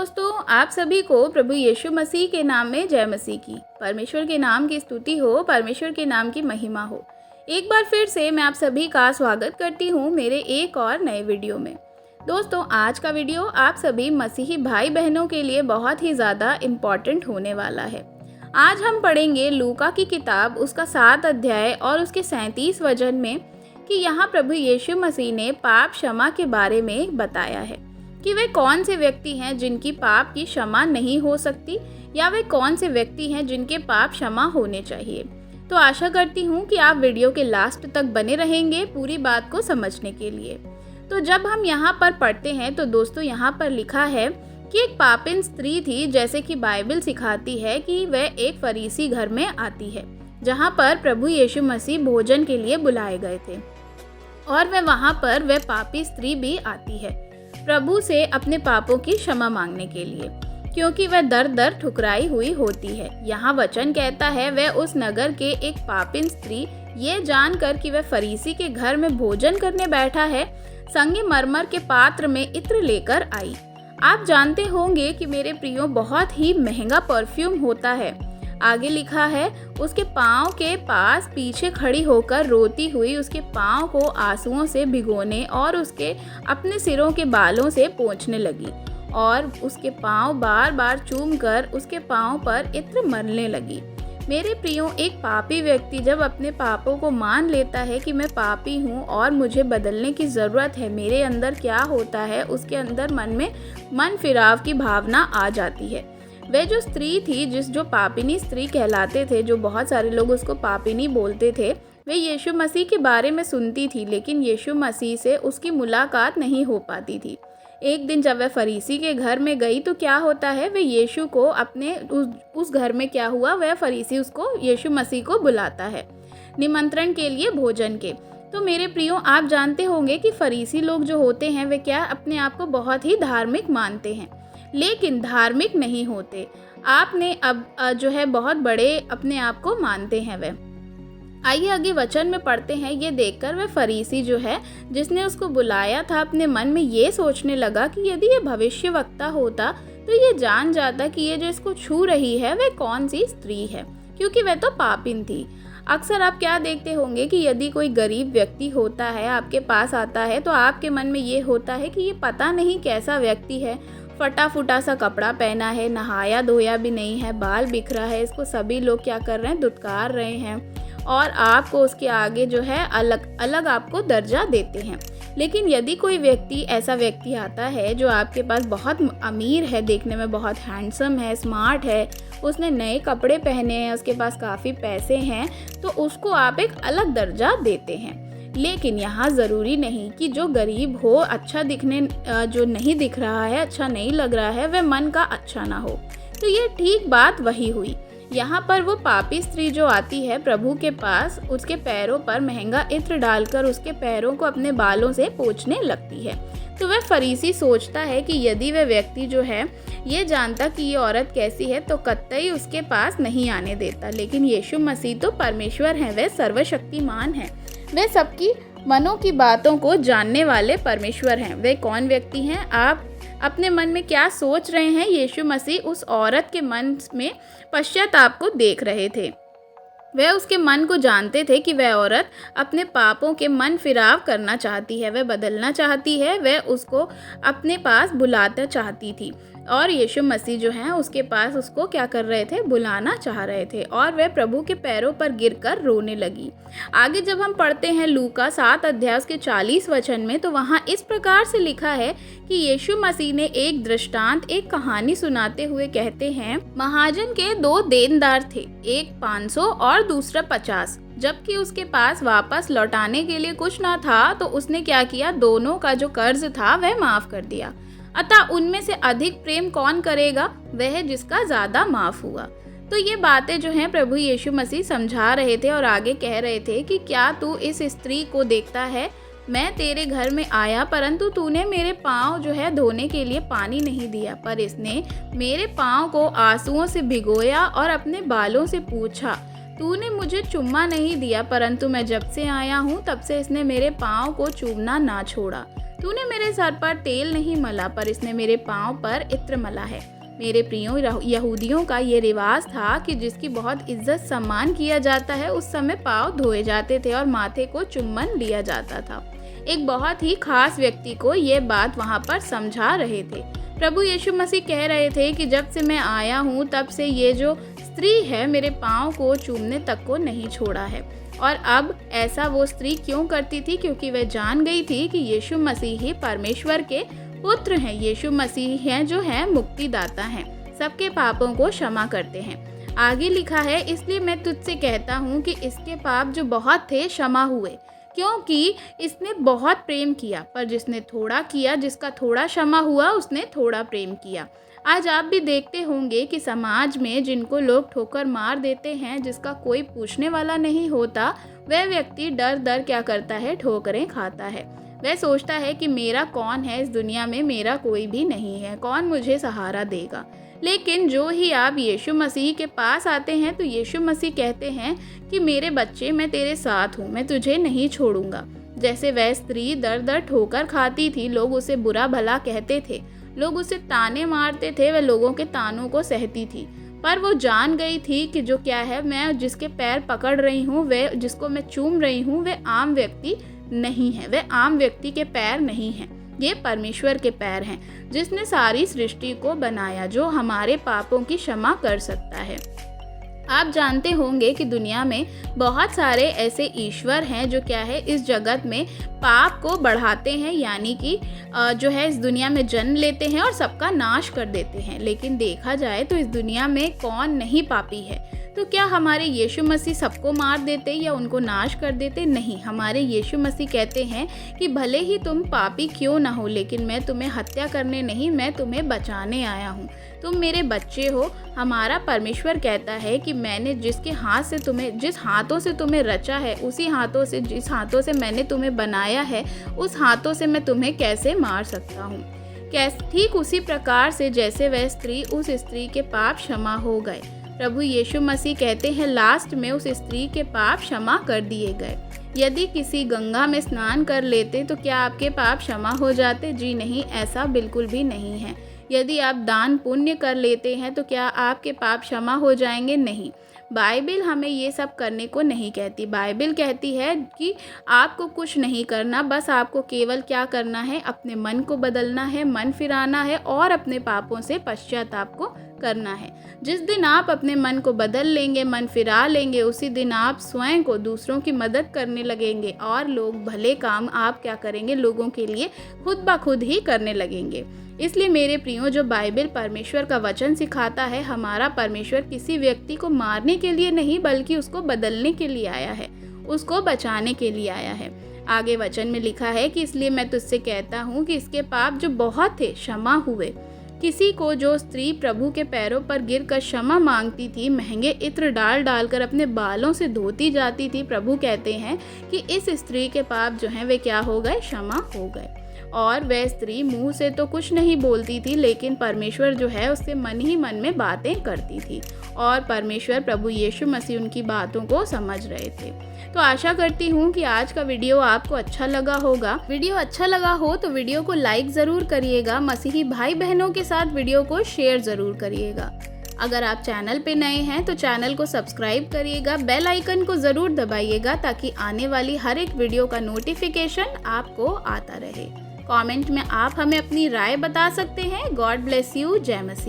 दोस्तों, आप सभी को प्रभु यीशु मसीह के नाम में जय मसीह की। परमेश्वर के नाम की स्तुति हो, परमेश्वर के नाम की महिमा हो। एक बार फिर से मैं आप सभी का स्वागत करती हूँ मेरे एक और नए वीडियो में। दोस्तों, आज का वीडियो आप सभी मसीही भाई बहनों के लिए बहुत ही ज़्यादा इम्पॉर्टेंट होने वाला है। आज हम पढ़ेंगे लूका की किताब उसका 7 अध्याय और उसके 37 वचन में कि यहाँ प्रभु यीशु मसीह ने पाप क्षमा के बारे में बताया है कि वे कौन से व्यक्ति हैं जिनकी पाप की क्षमा नहीं हो सकती या वे कौन से व्यक्ति हैं जिनके पाप क्षमा होने चाहिए। तो आशा करती हूँ कि आप वीडियो के लास्ट तक बने रहेंगे पूरी बात को समझने के लिए। तो जब हम यहाँ पर पढ़ते हैं तो दोस्तों यहाँ पर लिखा है कि एक पापिन स्त्री थी, जैसे कि बाइबल सिखाती है कि वह एक फरीसी घर में आती है जहाँ पर प्रभु यीशु मसीह भोजन के लिए बुलाए गए थे और वहाँ पर वह पापी स्त्री भी आती है प्रभु से अपने पापों की क्षमा मांगने के लिए, क्योंकि वह दर दर ठुकराई हुई होती है। यहाँ वचन कहता है वह उस नगर के एक पापिन स्त्री ये जानकर कि वह फरीसी के घर में भोजन करने बैठा है, संगमरमर के पात्र में इत्र लेकर आई। आप जानते होंगे कि मेरे प्रियो बहुत ही महंगा परफ्यूम होता है। आगे लिखा है उसके पाँव के पास पीछे खड़ी होकर रोती हुई उसके पाँव को आंसुओं से भिगोने और उसके अपने सिरों के बालों से पोंछने लगी और उसके पाँव बार बार चूम कर उसके पाँव पर इत्र मलने लगी। मेरे प्रियो, एक पापी व्यक्ति जब अपने पापों को मान लेता है कि मैं पापी हूँ और मुझे बदलने की ज़रूरत है, मेरे अंदर क्या होता है, उसके अंदर मन में मन फिराव की भावना आ जाती है। वह जो स्त्री थी, जो पापिनी स्त्री कहलाते थे, जो बहुत सारे लोग उसको पापिनी बोलते थे, वे यीशु मसीह के बारे में सुनती थी, लेकिन यीशु मसीह से उसकी मुलाकात नहीं हो पाती थी। एक दिन जब वह फरीसी के घर में गई तो क्या होता है, वह यीशु को अपने उस घर में क्या हुआ, वह फरीसी उसको यीशु मसीह को बुलाता है निमंत्रण के लिए भोजन के। तो मेरे प्रियो, आप जानते होंगे कि फरीसी लोग जो होते हैं वे क्या अपने आप को बहुत ही धार्मिक मानते हैं, लेकिन धार्मिक नहीं होते। आपने अब जो है बहुत बड़े अपने आप को मानते हैं वे। आइए आगे वचन में पढ़ते हैं। ये देखकर वह फरीसी जो है जिसने उसको बुलाया था अपने मन में ये सोचने लगा कि यदि ये भविष्यवक्ता होता तो ये जान जाता कि ये जो इसको छू रही है वह कौन सी स्त्री है, क्योंकि वह तो पापिन थी। अक्सर आप क्या देखते होंगे कि यदि कोई गरीब व्यक्ति होता है आपके पास आता है तो आपके मन में ये होता है कि ये पता नहीं कैसा व्यक्ति है, फटा फुटा सा कपड़ा पहना है, नहाया धोया भी नहीं है, बाल बिखरा है, इसको सभी लोग क्या कर रहे हैं, दुत्कार रहे हैं और आपको उसके आगे जो है अलग अलग आपको दर्जा देते हैं। लेकिन यदि कोई व्यक्ति ऐसा व्यक्ति आता है जो आपके पास बहुत अमीर है, देखने में बहुत हैंडसम है, स्मार्ट है, उसने नए कपड़े पहने हैं, उसके पास काफ़ी पैसे हैं, तो उसको आप एक अलग दर्जा देते हैं। लेकिन यहाँ ज़रूरी नहीं कि जो गरीब हो, अच्छा दिखने जो नहीं दिख रहा है, अच्छा नहीं लग रहा है, वह मन का अच्छा ना हो। तो ये ठीक बात वही हुई। यहाँ पर वो पापी स्त्री जो आती है प्रभु के पास, उसके पैरों पर महंगा इत्र डालकर उसके पैरों को अपने बालों से पोंछने लगती है। तो वह फरीसी सोचता है कि यदि वह व्यक्ति जो है ये जानता कि ये औरत कैसी है तो कतई उसके पास नहीं आने देता। लेकिन यीशु मसीह तो परमेश्वर हैं, वह सर्वशक्तिमान हैं, वे सबकी मनों की बातों को जानने वाले परमेश्वर हैं। वे कौन व्यक्ति हैं? आप अपने मन में क्या सोच रहे हैं? यीशु मसीह उस औरत के मन में पश्चाताप को देख रहे थे। वह उसके मन को जानते थे कि वह औरत अपने पापों के मन फिराव करना चाहती है, वह बदलना चाहती है, वह उसको अपने पास बुलाना चाहती थी और यीशु मसीह जो हैं उसके पास उसको क्या कर रहे थे, बुलाना चाह रहे थे और वह प्रभु के पैरों पर गिरकर रोने लगी। आगे जब हम पढ़ते हैं लूका 7 अध्याय के 40 वचन में, तो वहाँ इस प्रकार से लिखा है कि यीशु मसीह ने एक दृष्टांत, एक कहानी सुनाते हुए कहते हैं, महाजन के 2 देनदार थे, एक 500 और दूसरा 50। जबकि उसके पास वापस लौटाने के लिए कुछ ना था तो उसने क्या किया, दोनों का जो कर्ज था वह माफ कर दिया। अतः उनमें से अधिक प्रेम कौन करेगा, वह जिसका ज़्यादा माफ हुआ। तो ये बातें जो हैं प्रभु यीशु मसीह समझा रहे थे और आगे कह रहे थे कि क्या तू इस स्त्री को देखता है, मैं तेरे घर में आया परंतु तूने मेरे पाँव जो है धोने के लिए पानी नहीं दिया, पर इसने मेरे पाँव को आंसुओं से भिगोया और अपने बालों से पूछा। तूने मुझे चुम्मा नहीं दिया, परंतु मैं जब से आया हूँ तब से इसने मेरे पाँव को चूमना ना छोड़ा। तूने मेरे सर पर तेल नहीं मला, पर इसने मेरे पाँव पर इत्र मला है। मेरे प्रियो, यहूदियों का ये रिवाज था कि जिसकी बहुत इज्जत सम्मान किया जाता है उस समय पाँव धोए जाते थे और माथे को चुम्बन लिया जाता था। एक बहुत ही खास व्यक्ति को ये बात वहाँ पर समझा रहे थे। प्रभु यीशु मसीह कह रहे थे कि जब से मैं आया हूँ तब से ये जो स्त्री है मेरे पाँव को चूमने तक को नहीं छोड़ा है। और अब ऐसा वो स्त्री क्यों करती थी? क्योंकि वह जान गई थी कि यीशु मसीह ही परमेश्वर के पुत्र हैं। यीशु मसीह हैं जो हैं मुक्तिदाता हैं, सबके पापों को क्षमा करते हैं। आगे लिखा है, इसलिए मैं तुझसे कहता हूँ कि इसके पाप जो बहुत थे क्षमा हुए, क्योंकि इसने बहुत प्रेम किया। पर जिसने थोड़ा किया, जिसका थोड़ा क्षमा हुआ, उसने थोड़ा प्रेम किया। आज आप भी देखते होंगे कि समाज में जिनको लोग ठोकर मार देते हैं, जिसका कोई पूछने वाला नहीं होता, वह व्यक्ति डर डर क्या करता है? ठोकरें खाता है। वह सोचता है कि मेरा कौन है इस दुनिया में, मेरा कोई भी नहीं है, कौन मुझे सहारा देगा। लेकिन जो ही आप यीशु मसीह के पास आते हैं तो यीशु मसीह कहते हैं कि मेरे बच्चे, मैं तेरे साथ हूँ, मैं तुझे नहीं छोड़ूंगा। जैसे वह स्त्री दर दर ठोकर खाती थी, लोग उसे बुरा भला कहते थे, लोग उसे ताने मारते थे, वह लोगों के तानों को सहती थी। पर वो जान गई थी कि जो क्या है, मैं जिसके पैर पकड़ रही हूँ, वह जिसको मैं चूम रही हूँ, वह आम व्यक्ति नहीं है, वह आम व्यक्ति के पैर नहीं हैं, ये परमेश्वर के पैर हैं, जिसने सारी सृष्टि को बनाया, जो हमारे पापों की क्षमा कर सकता है। आप जानते होंगे कि दुनिया में बहुत सारे ऐसे ईश्वर हैं जो क्या है, इस जगत में पाप को बढ़ाते हैं, यानी कि जो है इस दुनिया में जन्म लेते हैं और सबका नाश कर देते हैं। लेकिन देखा जाए तो इस दुनिया में कौन नहीं पापी है? तो क्या हमारे यीशु मसीह सबको मार देते या उनको नाश कर देते? नहीं, हमारे यीशु मसीह कहते हैं कि भले ही तुम पापी क्यों ना हो, लेकिन मैं तुम्हें हत्या करने नहीं, मैं तुम्हें बचाने आया हूँ। तुम मेरे बच्चे हो। हमारा परमेश्वर कहता है कि मैंने जिसके हाथ से तुम्हें, जिस हाथों से तुम्हें रचा है, उसी हाथों से, जिस हाथों से मैंने तुम्हें बनाया है, उस हाथों से मैं तुम्हें कैसे मार सकता हूँ। ठीक उसी प्रकार से जैसे वह स्त्री, उस स्त्री के पाप क्षमा हो गए। प्रभु यीशु मसीह कहते हैं लास्ट में उस स्त्री के पाप क्षमा कर दिए गए। यदि किसी गंगा में स्नान कर लेते तो क्या आपके पाप क्षमा हो जाते? जी नहीं, ऐसा बिल्कुल भी नहीं है। यदि आप दान पुण्य कर लेते हैं तो क्या आपके पाप क्षमा हो जाएंगे? नहीं। बाइबिल हमें ये सब करने को नहीं कहती। बाइबिल कहती है कि आपको कुछ नहीं करना, बस आपको केवल क्या करना है, अपने मन को बदलना है, मन फिराना है और अपने पापों से पश्चाताप को करना है। जिस दिन आप अपने मन को बदल लेंगे, मन फिरा लेंगे, उसी दिन आप स्वयं को दूसरों की मदद करने लगेंगे और लोग भले काम आप क्या करेंगे, लोगों के लिए खुद ब खुद ही करने लगेंगे। इसलिए मेरे प्रियो, जो बाइबिल परमेश्वर का वचन सिखाता है, हमारा परमेश्वर किसी व्यक्ति को मारने के लिए नहीं बल्कि उसको बदलने के लिए आया है, उसको बचाने के लिए आया है। आगे वचन में लिखा है कि इसलिए मैं तुझसे कहता हूँ कि इसके पाप जो बहुत थे क्षमा हुए। किसी को जो स्त्री प्रभु के पैरों पर गिरकर क्षमा मांगती थी, महंगे इत्र डाल डालकर अपने बालों से धोती जाती थी, प्रभु कहते हैं कि इस स्त्री के पाप जो हैं वे क्या हो गए? क्षमा हो गए। और वह स्त्री मुंह से तो कुछ नहीं बोलती थी, लेकिन परमेश्वर जो है उससे मन ही मन में बातें करती थी और परमेश्वर प्रभु यीशु मसीह उनकी बातों को समझ रहे थे। तो आशा करती हूँ कि आज का वीडियो आपको अच्छा लगा होगा। वीडियो अच्छा लगा हो तो वीडियो को लाइक ज़रूर करिएगा। मसीही भाई बहनों के साथ वीडियो को शेयर ज़रूर करिएगा। अगर आप चैनल पे नए हैं तो चैनल को सब्सक्राइब करिएगा, बेल आइकन को ज़रूर दबाइएगा ताकि आने वाली हर एक वीडियो का नोटिफिकेशन आपको आता रहे। कमेंट में आप हमें अपनी राय बता सकते हैं। God bless you. जय मसीह।